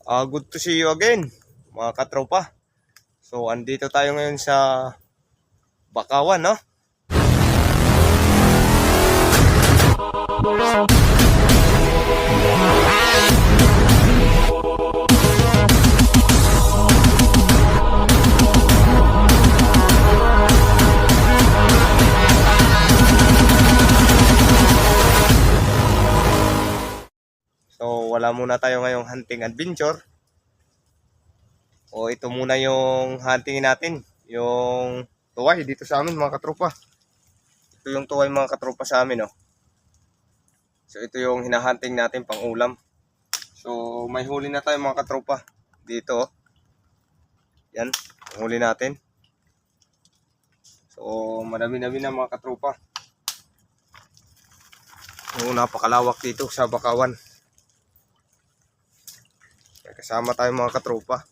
Good to see you again, mga katropa. So, andito tayo ngayon sa Bakawan, no? So, wala muna tayo ngayong hunting adventure. O, ito muna yung huntingin natin. Yung tuway dito sa amin, mga katropa. Ito yung tuway, mga katropa, sa amin, no? So, ito yung hinahunting natin pang ulam. So, may huli na tayo, mga katropa. Dito, oh. Yan, huli natin. So, madami-dami na, mga katropa. So, napakalawak dito sa Bakawan. Kasama tayo, mga katropa.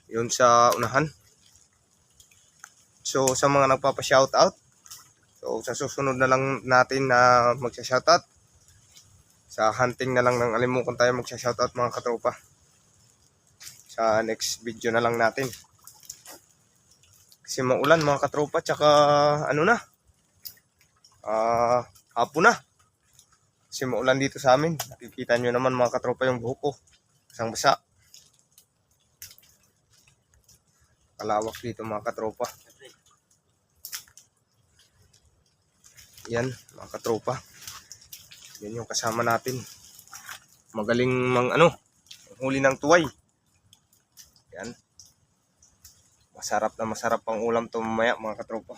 Yun sa unahan. So sa mga nagpapa-shoutout, so sa susunod na lang natin na magsa-shoutout. Sa hunting na lang ng alimukan tayo magsa-shoutout, mga katropa. Sa next video na lang natin. Kasi maulan, mga katropa, tsaka ano na, hapon na. Kasi maulan dito sa amin. Nakikita nyo naman, mga katropa, yung buhok ko. Isang basa. Kalawak dito, mga katropa. Yan, mga katropa. Yan yung kasama natin. Magaling huli ng tuway. Yan. Masarap na masarap ang ulam to mamaya, mga katropa.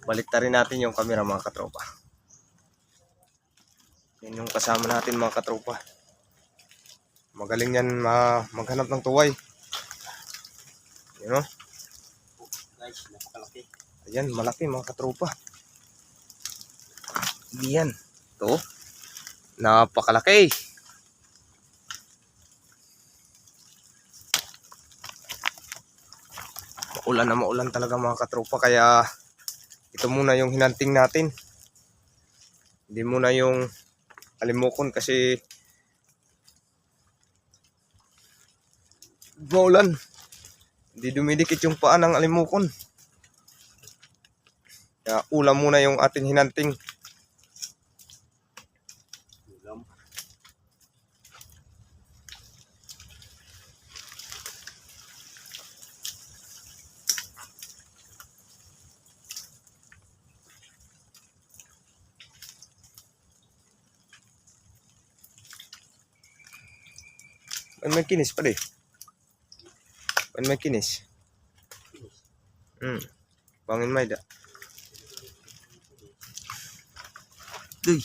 Baliktarin natin yung camera, mga katropa. Yan yung kasama natin, mga katropa. Magaling yan maghanap ng tuway. You know? Guys, napakalaki. Ayan, malaki, mga katropa. Yan. Ito. Napakalaki. Maulan na maulan talaga, mga katropa. Kaya ito muna yung hinanting natin. Hindi muna yung alimukon kasi maulan. Hindi dumidikit yung paa ng alimukon. Kaya ulam muna yung ating hinanting. Ulam. May kinis pa rin. May kinis. Bangin may da. Duy.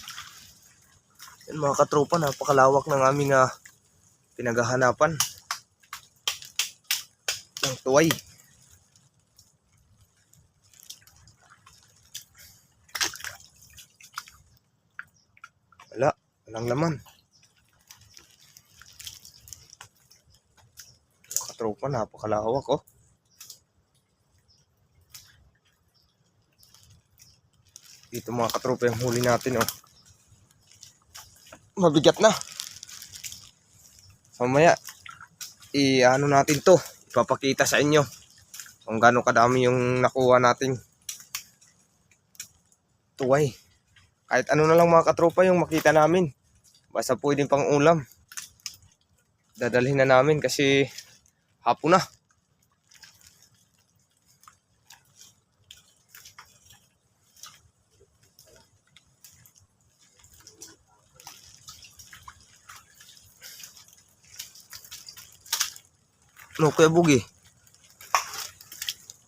Yan, mga katropa, napakalawak ng aming pinaghahanapan ng tuway. Walang laman. Katropa, napakalawak, oh. Dito, mga katropa, yung huli natin, oh. Mabigat na. Mamaya ano natin to, ipapakita sa inyo kung gaano kadami yung nakuha nating tuway. Kahit ano na lang, mga katropa, yung makita namin, basta pwedeng pang ulam, dadalhin na namin kasi hapon na. No, Kuya Bugi?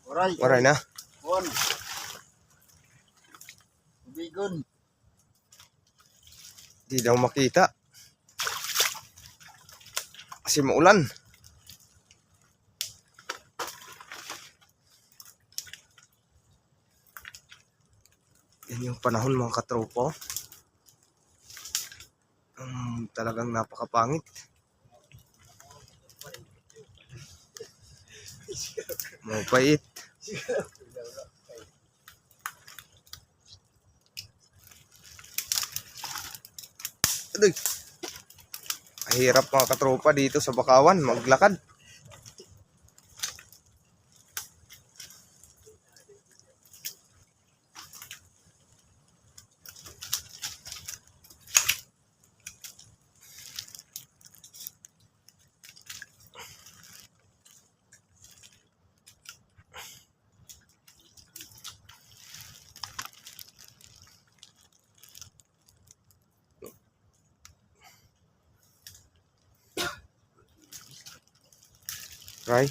Waray na. Bon. Bigon. Di daw makita. Kasi maulan. Yan yung panahon, mga katropa. Talagang napakapangit. Mapait. Adoy. Mahirap mga katropa dito sa Bakawan, maglakad. Right?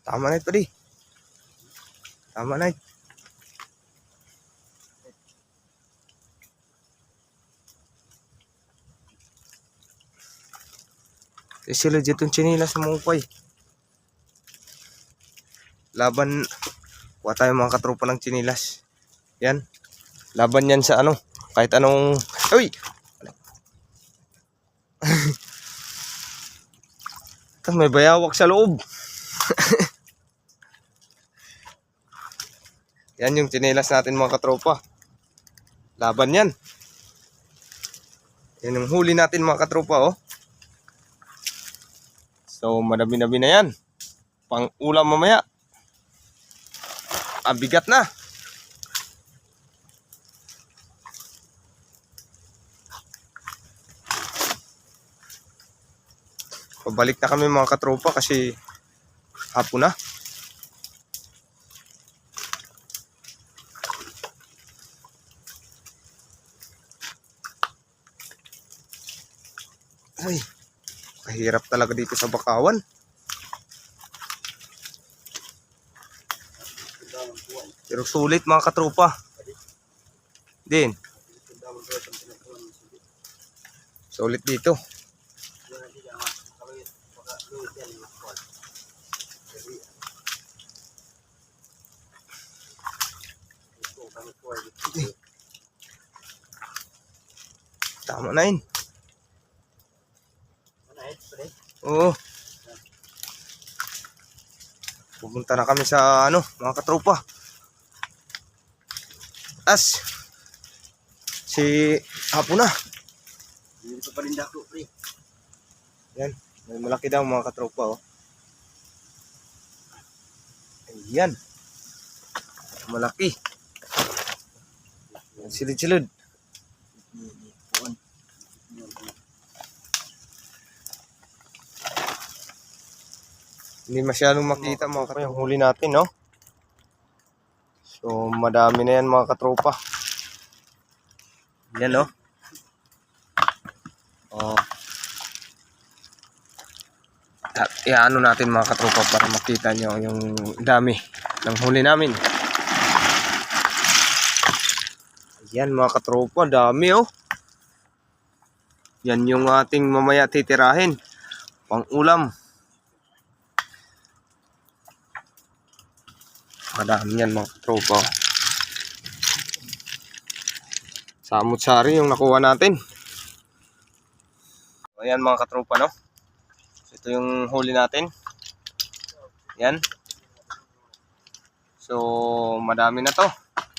Tama na ito di. Tama na ito. Kasi legit yung chinilas sa mukay. Laban. Kuha tayo mga katropa ng chinilas. Yan. Laban yan sa ano. Kahit anong... Uy! May bayawak sa loob. Yan yung chinilas natin mga katropa. Laban yan. Yan yung huli natin mga katropa oh. So madami-dami na yan. Pang ulam mamaya. Ang bigat na. Pabalik na kami mga katropa kasi hapon na. Ay, kahirap talaga dito sa Bakawan. Pero sulit mga katropa. Din. Sulit dito. Tama na yun. Oo. Pupunta na kami sa ano, mga katropa. As si hapon na. Dito pa rin dako, pre. Yan, may malaki daw mga katropa oh. Ayan. Malaki. Silid-silid. Hindi masyadong makita mga katropa yung huli natin, no? So, madami na yan mga katropa. Yan, no? Oh. Iano natin mga katropa para makita nyo yung dami ng huli namin. Yan mga katropa, dami oh. Yan yung ating mamaya titirahin. Pang ulam. Madami yan mga katropa. Samut-sari yung nakuha natin. Ayan mga katropa no. Ito yung huli natin. Yan. So madami na to.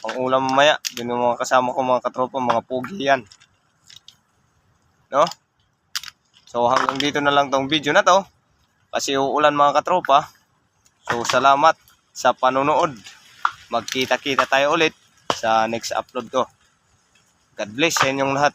Pang ulam mamaya. Yun yung mga kasama ko mga katropa. Mga pugi yan. No? So hanggang dito na lang tong video na to. Kasi uulan mga katropa. So salamat sa panonood. Magkita-kita tayo ulit sa next upload ko. God bless sa inyong lahat.